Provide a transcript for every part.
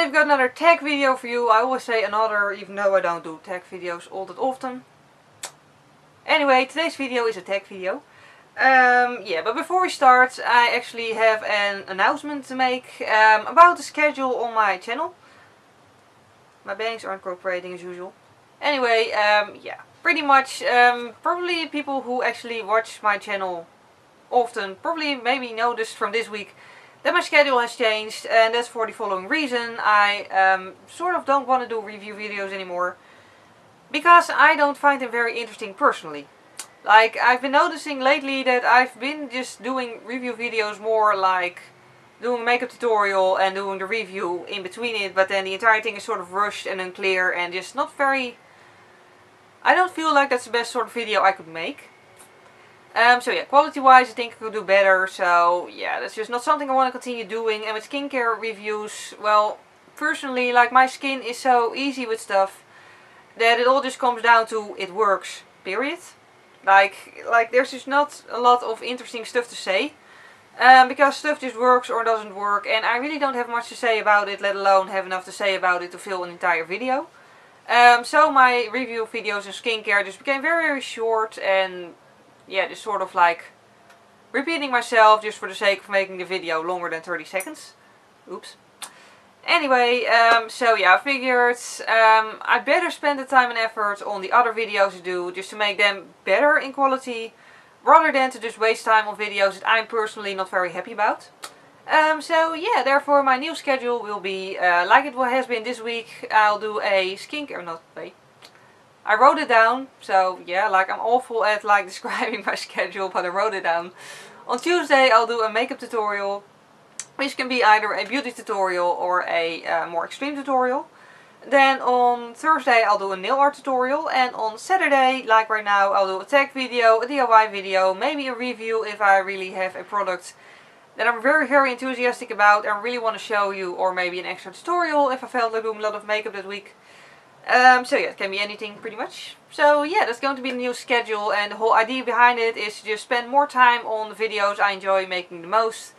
I've got another tech video for you. I always say another, even though I don't do tech videos all that often. Anyway, today's video is a tech video. Yeah, but before we start, I actually have an announcement to make about the schedule on my channel. My bangs aren't cooperating as usual. Anyway, yeah, pretty much, probably people who actually watch my channel often probably maybe noticed from this week that my schedule has changed, and that's for the following reason. I sort of don't want to do review videos anymore because I don't find them very interesting personally. Like, I've been noticing lately that I've been just doing review videos more like doing a makeup tutorial and doing the review in between it, but then the entire thing is sort of rushed and unclear and just not very... I don't feel like that's the best sort of video I could make. So yeah, quality wise I think I could do better, so yeah, that's just not something I want to continue doing. And with skincare reviews, well, personally, like, my skin is so easy with stuff that it all just comes down to it works, period. Like there's just not a lot of interesting stuff to say, because stuff just works or doesn't work, and I really don't have much to say about it, let alone have enough to say about it to fill an entire video. So my review videos in skincare just became very, very short, and yeah, just sort of like repeating myself just for the sake of making the video longer than 30 seconds. Oops. Anyway, so yeah, I figured I'd better spend the time and effort on the other videos I do just to make them better in quality, rather than to just waste time on videos that I'm personally not very happy about. So yeah, therefore my new schedule will be like it has been this week. I'll do a skincare, not wait. I wrote it down, so yeah, like, I'm awful at like describing my schedule, but I wrote it down. On Tuesday I'll do a makeup tutorial, which can be either a beauty tutorial or a more extreme tutorial. Then on Thursday I'll do a nail art tutorial, and on Saturday, like right now, I'll do a tech video, a DIY video, maybe a review if I really have a product that I'm very, very enthusiastic about and really want to show you, or maybe an extra tutorial if I felt like doing a lot of makeup that week. So yeah, it can be anything pretty much. So yeah, that's going to be the new schedule, and the whole idea behind it is to just spend more time on the videos I enjoy making the most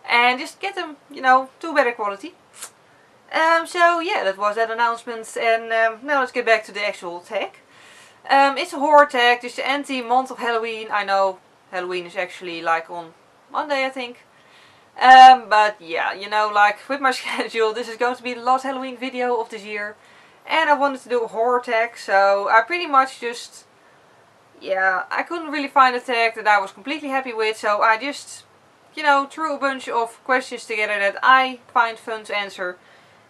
and just get them, you know, to better quality. So yeah, that was that announcement, and now let's get back to the actual tag. It's a horror tag, just the anti-month of Halloween. I know Halloween is actually like on Monday, I think. But yeah, you know, like with my schedule, this is going to be the last Halloween video of this year. And I wanted to do a horror tag, so I pretty much just, yeah, I couldn't really find a tag that I was completely happy with, so I just, you know, threw a bunch of questions together that I find fun to answer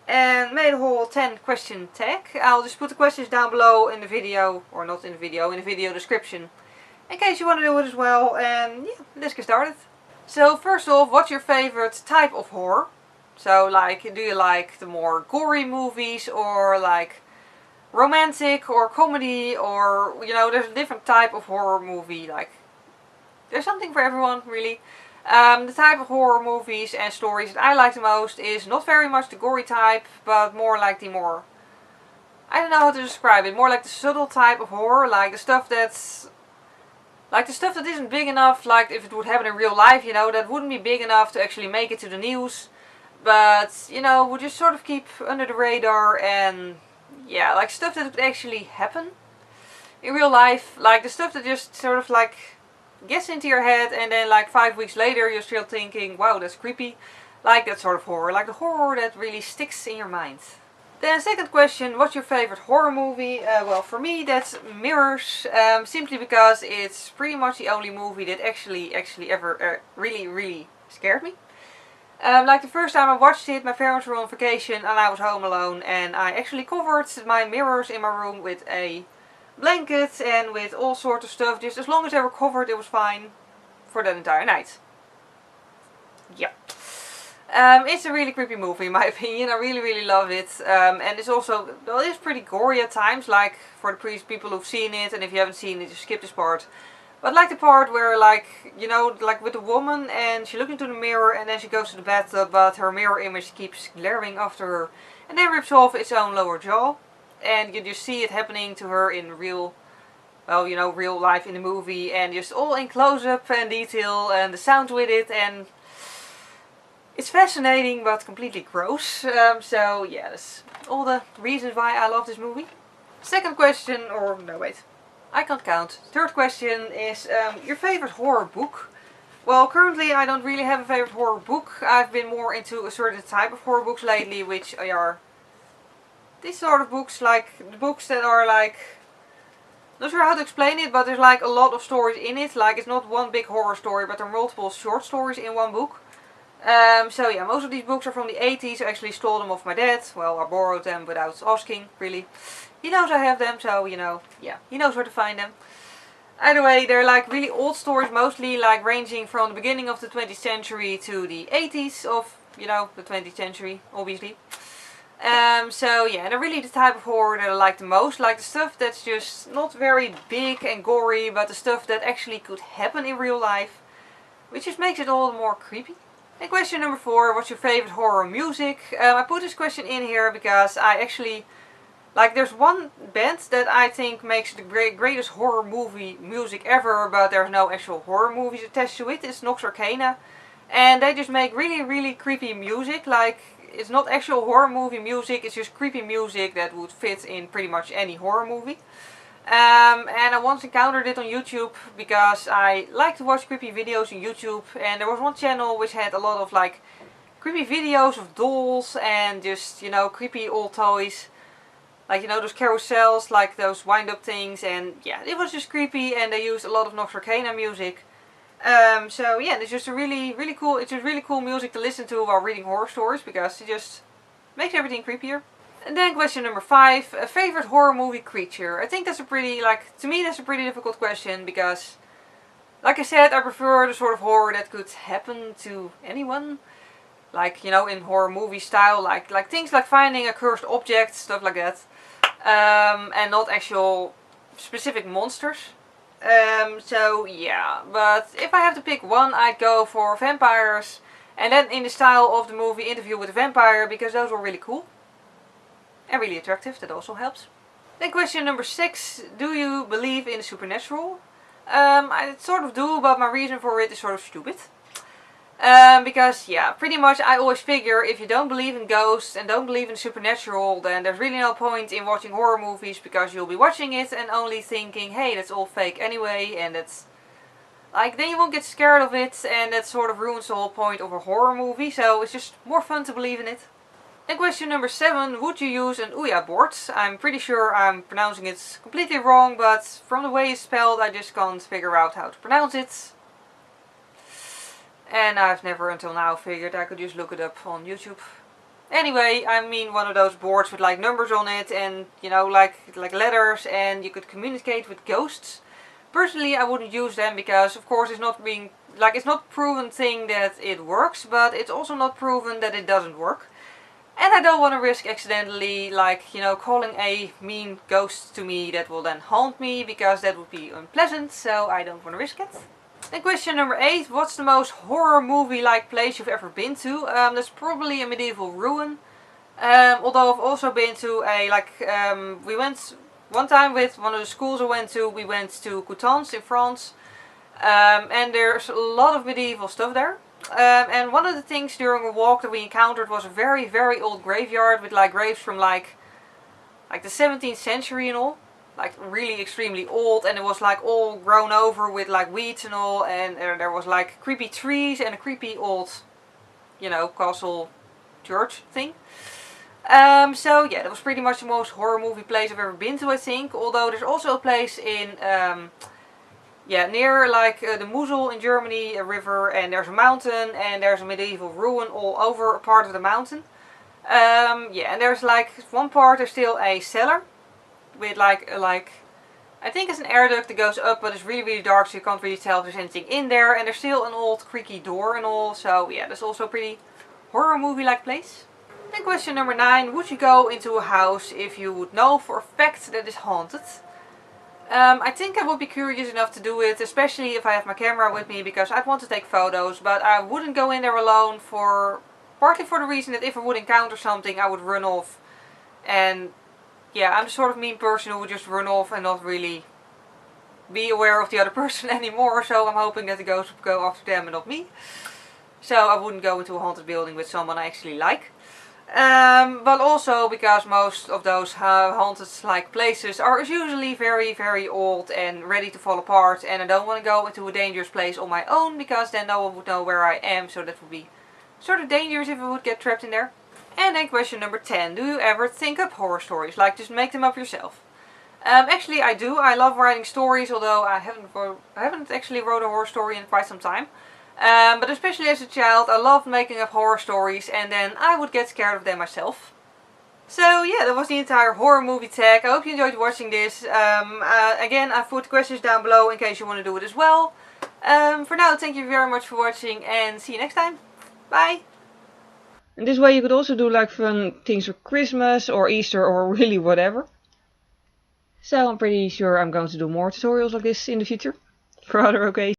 and made a whole 10 question tag. I'll just put the questions down below in the video, or not in the video description, in case you want to do it as well. And yeah, let's get started. So first off, what's your favorite type of horror? So like, do you like the more gory movies, or like romantic or comedy, or, you know, there's a different type of horror movie. Like, there's something for everyone, really. The type of horror movies and stories that I like the most is not very much the gory type, but more like the more, I don't know how to describe it, more like the subtle type of horror, like the stuff that's, like the stuff that isn't big enough, like if it would happen in real life, you know, that wouldn't be big enough to actually make it to the news, but, you know, would just sort of keep under the radar, and yeah, like stuff that would actually happen in real life, like the stuff that just sort of like gets into your head, and then like 5 weeks later you're still thinking, wow, that's creepy. Like that sort of horror, like the horror that really sticks in your mind. Then second question, what's your favorite horror movie? Well, for me that's Mirrors, simply because it's pretty much the only movie that actually ever really scared me. Like the first time I watched it, my parents were on vacation and I was home alone, and I actually covered my mirrors in my room with a blanket and with all sorts of stuff. Just as long as they were covered, it was fine for that entire night. Yeah. It's a really creepy movie in my opinion. I really love it. And it's also, well, it's pretty gory at times, like for the people who've seen it, and if you haven't seen it, just skip this part. But like the part where, like, you know, like with the woman, and she looks into the mirror and then she goes to the bathtub, but her mirror image keeps glaring after her and then rips off its own lower jaw. And you just see it happening to her in real, well, you know, real life in the movie, and just all in close-up and detail, and the sound with it, and It's fascinating but completely gross. So yeah, that's all the reasons why I love this movie. Second question, or no wait, I can't count. Third question is your favorite horror book. Well, currently I don't really have a favorite horror book. I've been more into a certain type of horror books lately, which are these sort of books, like the books that are like, not sure how to explain it, but there's like a lot of stories in it. Like it's not one big horror story, but there are multiple short stories in one book. So yeah, most of these books are from the 80s. I actually stole them off my dad. Well, I borrowed them without asking, really. He knows I have them, so you know, yeah, he knows where to find them. Either way, they're like really old stories, mostly like ranging from the beginning of the 20th century to the 80s of, you know, the 20th century, obviously. So yeah, they're really the type of horror that I like the most. Like the stuff that's just not very big and gory, but the stuff that actually could happen in real life. Which just makes it all the more creepy. And question number 4, what's your favorite horror music? I put this question in here because I actually, like there's one band that I think makes the greatest horror movie music ever, but there's no actual horror movies attached to it. It's Nox Arcana. And they just make really, really creepy music. Like, it's not actual horror movie music, it's just creepy music that would fit in pretty much any horror movie. And I once encountered it on YouTube because I like to watch creepy videos on YouTube, and there was one channel which had a lot of like creepy videos of dolls and just, you know, creepy old toys. Like, you know, those carousels, like those wind up things, and yeah, it was just creepy, and they used a lot of Nox Arcana music. So yeah, it's just a really cool music to listen to while reading horror stories because it just makes everything creepier. And then question number 5, a favorite horror movie creature. I think that's a pretty, like, to me that's a pretty difficult question because, like I said, I prefer the sort of horror that could happen to anyone. Like, you know, in horror movie style, like things like finding a cursed object, stuff like that. And not actual specific monsters. So yeah, but if I have to pick one, I'd go for vampires. And then in the style of the movie Interview with a Vampire, because those were really cool. And really attractive, that also helps. Then question number 6, do you believe in the supernatural? I sort of do, but my reason for it is sort of stupid. Because yeah, pretty much I always figure if you don't believe in ghosts and don't believe in the supernatural, then there's really no point in watching horror movies because you'll be watching it and only thinking, hey, that's all fake anyway, and it's like, then you won't get scared of it, and that sort of ruins the whole point of a horror movie, so it's just more fun to believe in it. And question number 7, would you use an ouija board? I'm pretty sure I'm pronouncing it completely wrong, but from the way it's spelled I just can't figure out how to pronounce it. And I've never until now figured I could just look it up on YouTube. Anyway, I mean one of those boards with like numbers on it and, you know, like letters, and you could communicate with ghosts. Personally, I wouldn't use them because of course it's not being, like, it's not proven thing that it works, but it's also not proven that it doesn't work. And I don't want to risk accidentally, like, you know, calling a mean ghost to me that will then haunt me, because that would be unpleasant, so I don't want to risk it. And question number 8, what's the most horror movie-like place you've ever been to? That's probably a medieval ruin. Although I've also been to a, we went one time with one of the schools I went to, we went to Coutances in France. And there's a lot of medieval stuff there. And one of the things during a walk that we encountered was a very, very old graveyard with like graves from like the 17th century and all. Like really extremely old, and it was like all grown over with like weeds and all, and there was like creepy trees and a creepy old, you know, castle church thing. So yeah, that was pretty much the most horror movie place I've ever been to, I think. Although there's also a place in yeah, near like the Mosel in Germany, a river, and there's a mountain, and there's a medieval ruin all over a part of the mountain. Yeah, and there's like one part, there's still a cellar with like I think it's an air duct that goes up, but it's really, really dark, so you can't really tell if there's anything in there, and there's still an old creaky door and all, so yeah, that's also a pretty horror movie like place. And question number 9, would you go into a house if you would know for a fact that it's haunted? I think I would be curious enough to do it, especially if I have my camera with me, because I'd want to take photos, but I wouldn't go in there alone, partly for the reason that if I would encounter something I would run off. And yeah, I'm the sort of mean person who would just run off and not really be aware of the other person anymore, so I'm hoping that the ghosts would go after them and not me. so I wouldn't go into a haunted building with someone I actually like. But also because most of those haunted like places are usually very old and ready to fall apart, and I don't want to go into a dangerous place on my own because then no one would know where I am, so that would be sort of dangerous if I would get trapped in there. And then question number 10, do you ever think up horror stories, like just make them up yourself? Actually I do. I love writing stories, although I haven't actually wrote a horror story in quite some time. But especially as a child, I loved making up horror stories, and then I would get scared of them myself. So yeah, that was the entire horror movie tag. I hope you enjoyed watching this. Again, I've put questions down below in case you want to do it as well. For now, thank you very much for watching, and see you next time. Bye! And this way you could also do like fun things for Christmas or Easter or really whatever. So I'm pretty sure I'm going to do more tutorials like this in the future for other occasions.